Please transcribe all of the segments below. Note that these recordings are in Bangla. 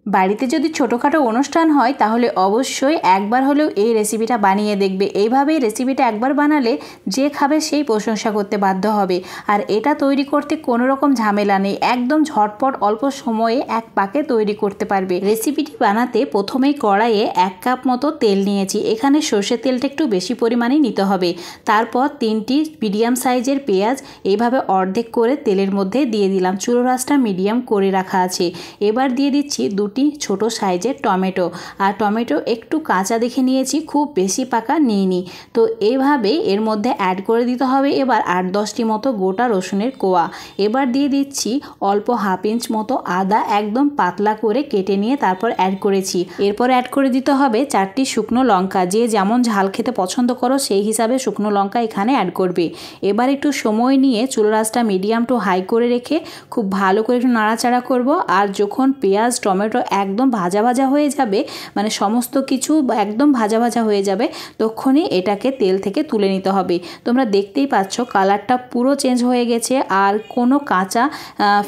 বাড়িতে যদি ছোটোখাটো অনুষ্ঠান হয় তাহলে অবশ্যই একবার হলেও এই রেসিপিটা বানিয়ে দেখবে। এইভাবেই রেসিপিটা একবার বানালে যে খাবে সেই প্রশংসা করতে বাধ্য হবে। আর এটা তৈরি করতে কোনো রকম ঝামেলা নেই, একদম ঝটপট অল্প সময়ে এক পাকে তৈরি করতে পারবে। রেসিপিটি বানাতে প্রথমেই কড়াইয়ে 1 কাপ মতো তেল নিয়েছি। এখানে সর্ষের তেলটা একটু বেশি পরিমাণে নিতে হবে। তারপর 3টি মিডিয়াম সাইজের পেঁয়াজ এইভাবে অর্ধেক করে তেলের মধ্যে দিয়ে দিলাম। চুলো রাসটা মিডিয়াম করে রাখা আছে। এবার দিয়ে দিচ্ছি 2টি ছোট সাইজের টমেটো। আর টমেটো একটু কাঁচা দেখে নিয়েছি, খুব বেশি পাকা নিইনি। তো এইভাবে এর মধ্যে অ্যাড করে দিতে হবে এবার 8-10টি মতো গোটা রসুনের কোয়া। এবার দিয়ে দিচ্ছি অল্প 1/2 ইঞ্চ মতো আদা, একদম পাতলা করে কেটে নিয়ে তারপর অ্যাড করেছি। এরপর অ্যাড করে দিতে হবে 4টি শুকনো লঙ্কা। যে যেমন ঝাল খেতে পছন্দ করো সেই হিসাবে শুকনো লঙ্কা এখানে অ্যাড করবে। এবার একটু সময় নিয়ে চুলো রাসটা মিডিয়াম টু হাই করে রেখে খুব ভালো করে একটু নাড়াচাড়া করব। আর যখন পেঁয়াজ টমেটো একদম ভাজা ভাজা হয়ে যাবে, মানে সমস্ত কিছু একদম ভাজা ভাজা হয়ে যাবে, তখনই এটাকে তেল থেকে তুলে নিতে হবে। তোমরা দেখতেই পাচ্ছ কালারটা পুরো চেঞ্জ হয়ে গেছে, আর কোনো কাঁচা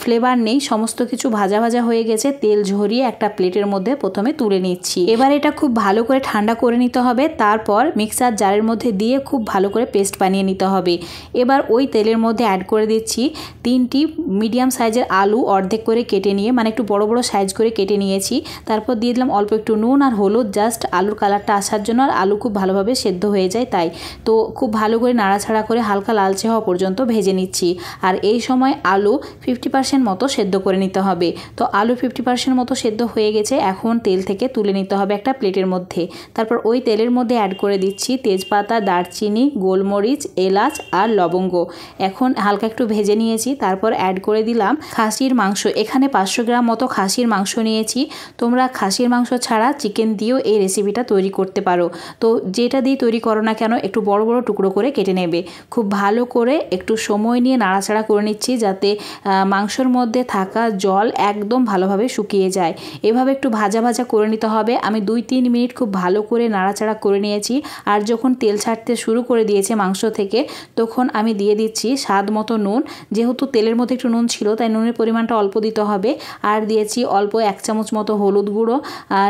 ফ্লেভার নেই, সমস্ত কিছু ভাজা ভাজা হয়ে গেছে। তেল ঝরিয়ে একটা প্লেটের মধ্যে প্রথমে তুলে নিচ্ছি। এবার এটা খুব ভালো করে ঠান্ডা করে নিতে হবে। তারপর মিক্সার জারের মধ্যে দিয়ে খুব ভালো করে পেস্ট বানিয়ে নিতে হবে। এবার ওই তেলের মধ্যে অ্যাড করে দিচ্ছি 3টি মিডিয়াম সাইজের আলু অর্ধেক করে কেটে নিয়ে, মানে একটু বড় বড় সাইজ করে কেটে নিয়েছি। তারপর দিয়ে দিলাম অল্প একটু নুন আর হলুদ, জাস্ট আলুর কালারটা আসার জন্য, আর আলু খুব ভালোভাবে সেদ্ধ হয়ে যায় তাই। তো খুব ভালো করে নাড়াচাড়া করে হালকা লালচে হওয়া পর্যন্ত ভেজে নিচ্ছি। আর এই সময় আলু 50% মতো সেদ্ধ করে নিতে হবে। তো আলু 50% মতো সেদ্ধ হয়ে গেছে, এখন তেল থেকে তুলে নিতে হবে একটা প্লেটের মধ্যে। তারপর ওই তেলের মধ্যে অ্যাড করে দিচ্ছি তেজপাতা, দারচিনি, গোলমরিচ, এলাচ আর লবঙ্গ। এখন হালকা একটু ভেজে নিয়েছি। তারপর অ্যাড করে দিলাম খাসির মাংস। এখানে 500 গ্রাম মতো খাসির মাংস নিয়েছি। তোমরা খাসির মাংস ছাড়া চিকেন দিয়েও এই রেসিপিটা তৈরি করতে পারো। তো যেটা দিয়ে তৈরি করো না কেন একটু বড় বড় টুকরো করে কেটে নেবে। খুব ভালো করে একটু সময় নিয়ে নাড়াচাড়া করে নিচ্ছি যাতে মাংসর মধ্যে থাকা জল একদম ভালোভাবে শুকিয়ে যায়। এভাবে একটু ভাজা ভাজা করে নিতে হবে। আমি 2-3 মিনিট খুব ভালো করে নাড়াচাড়া করে নিয়েছি। আর যখন তেল ছাড়তে শুরু করে দিয়েছে মাংস থেকে, তখন আমি দিয়ে দিচ্ছি স্বাদ মতো নুন। যেহেতু তেলের মধ্যে একটু নুন ছিল তাই নুনের পরিমাণটা অল্প দিতে হবে। আর দিয়েছি অল্প 1 চামচ মতো হলুদ গুঁড়ো,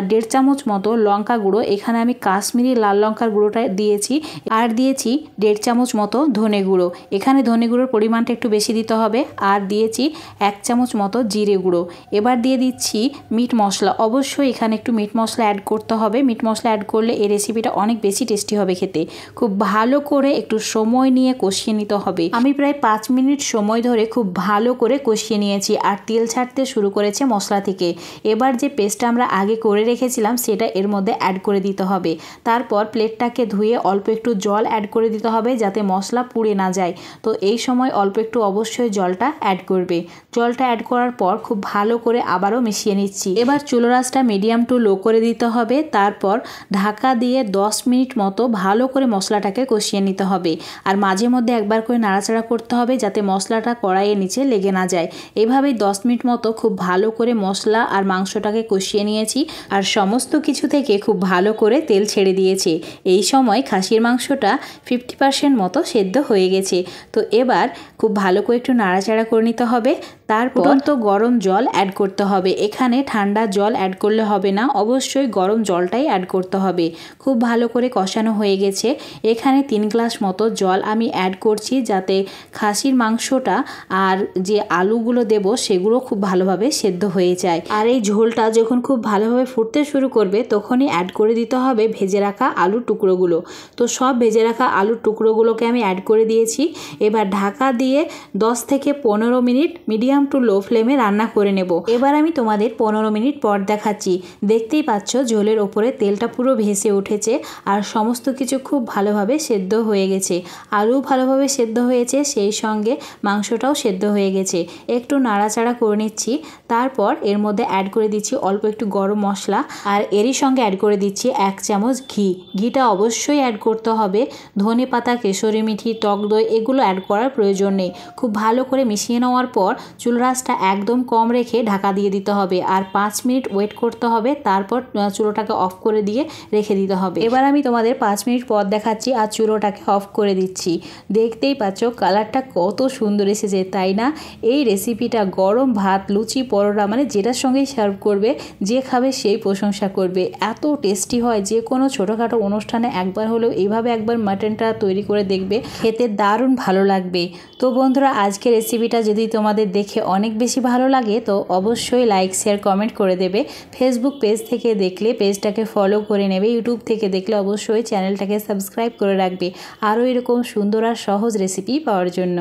1.5 চামচ মতো লঙ্কা গুঁড়ো। এখানে আমি কাশ্মীরি লাল লঙ্কার গুঁড়োটা দিয়েছি। আর দিয়েছি 1.5 চামচ মতো ধনে গুঁড়ো। এখানে ধনে গুঁড়োর পরিমাণটা একটু বেশি দিতে হবে। আর দিয়েছি 1 চামচ মতো জিরে গুঁড়ো। এবার দিয়ে দিচ্ছি মিট মশলা। অবশ্যই এখানে একটু মিট মশলা অ্যাড করতে হবে। মিট মশলা অ্যাড করলে এই রেসিপিটা অনেক বেশি টেস্টি হবে খেতে। খুব ভালো করে একটু সময় নিয়ে কষিয়ে নিতে হবে। আমি প্রায় 5 মিনিট সময় ধরে খুব ভালো করে কষিয়ে নিয়েছি। আর তেল ছাড়তে শুরু করেছে মশলা থেকে। এবার যে পেস্টটা আমরা আগে করে রেখেছিলাম সেটা এর মধ্যে অ্যাড করে দিতে হবে। তারপর প্লেটটাকে ধুয়ে অল্প একটু জল অ্যাড করে দিতে হবে যাতে মশলা পুড়ে না যায়। তো এই সময় অল্প একটু অবশ্যই জলটা অ্যাড করবে। জলটা অ্যাড করার পর খুব ভালো করে আবারও মিশিয়ে নিচ্ছি। এবার চুলো রাসটা মিডিয়াম টু লো করে দিতে হবে। তারপর ঢাকা দিয়ে 10 মিনিট মতো ভালো করে মশলাটাকে কষিয়ে নিতে হবে। আর মাঝে মধ্যে একবার করে নাড়াচাড়া করতে হবে যাতে মশলাটা কড়াইয়ের নিচে লেগে না যায়। এভাবেই 10 মিনিট মতো খুব ভালো করে মশলা আর মাংসটাকে কষিয়ে নিয়েছি। আর সমস্ত কিছু থেকে খুব ভালো করে তেল ছেড়ে দিয়েছে। এই সময় খাসির মাংসটা 50% মতো সেদ্ধ হয়ে গেছে। তো এবার খুব ভালো করে একটু নাড়াচাড়া করে নিতে হবে। তারপর তো গরম জল অ্যাড করতে হবে। এখানে ঠান্ডা জল অ্যাড করলে হবে না, অবশ্যই গরম জলটাই অ্যাড করতে হবে। খুব ভালো করে কষানো হয়ে গেছে। এখানে 3 গ্লাস মতো জল আমি অ্যাড করছি যাতে খাসির মাংসটা আর যে আলুগুলো দেব সেগুলো খুব ভালোভাবে সেদ্ধ হয়ে যায়। আর এই ঝোলটা যখন খুব ভালোভাবে ফুটতে শুরু করবে তখনই অ্যাড করে দিতে হবে ভেজে রাখা আলুর টুকরোগুলো। তো সব ভেজে রাখা আলুর টুকরোগুলোকে আমি অ্যাড করে দিয়েছি। এবার ঢাকা দিয়ে 10 থেকে 15 মিনিট মিডিয়াম টু লো ফ্লেমে রান্না করে নেব। এবার আমি তোমাদের 15 মিনিট পর দেখাচ্ছি। দেখতেই পাচ্ছ ঝোলের ওপরে তেলটা পুরো ভেসে উঠেছে আর সমস্ত কিছু খুব ভালোভাবে সেদ্ধ হয়ে গেছে। আলু ভালোভাবে সেদ্ধ হয়েছে, সেই সঙ্গে মাংসটাও সেদ্ধ হয়ে গেছে। একটু নাড়াচাড়া করে নিচ্ছি। তারপর এর মধ্যে অ্যাড করে দিচ্ছি অল্প একটু গরম মশলা। আর এরই সঙ্গে অ্যাড করে দিচ্ছি 1 চামচ ঘি। ঘিটা অবশ্যই অ্যাড করতে হবে। ধনে পাতা, কেশরি মেথি, টক দই এগুলো অ্যাড করার প্রয়োজন নেই। খুব ভালো করে মিশিয়ে নেওয়ার পর চুলার আঁচটা একদম কম রেখে ঢাকা দিয়ে দিতে হবে আর 5 মিনিট ওয়েট করতে হবে। তারপর চুলোটাকে অফ করে দিয়ে রেখে দিতে হবে। এবার আমি তোমাদের 5 মিনিট পর দেখাচ্ছি আর চুলোটাকে অফ করে দিচ্ছি। দেখতেই পাচ্ছ কালারটা কত সুন্দর এসেছে, তাই না? এই রেসিপিটা গরম ভাত, লুচি, পরোটা মানে যেটার সঙ্গেই সার্ভ করবে, যে খাবে সেই প্রশংসা করবে। এত টেস্টি হয়, যে কোনো ছোটোখাটো অনুষ্ঠানে একবার হলেও এইভাবে একবার মাটনটা তৈরি করে দেখবে, খেতে দারুণ ভালো লাগবে। তো বন্ধুরা, আজকের রেসিপিটা যদি তোমাদের দেখে অনেক বেশি ভালো লাগে তো অবশ্যই লাইক, শেয়ার, কমেন্ট করে দেবে। ফেসবুক পেজ থেকে দেখলে পেজটাকে ফলো করে নেবে, ইউটিউব থেকে দেখলে অবশ্যই চ্যানেলটাকে সাবস্ক্রাইব করে রাখবে আরও এরকম সুন্দর আর সহজ রেসিপি পাওয়ার জন্য।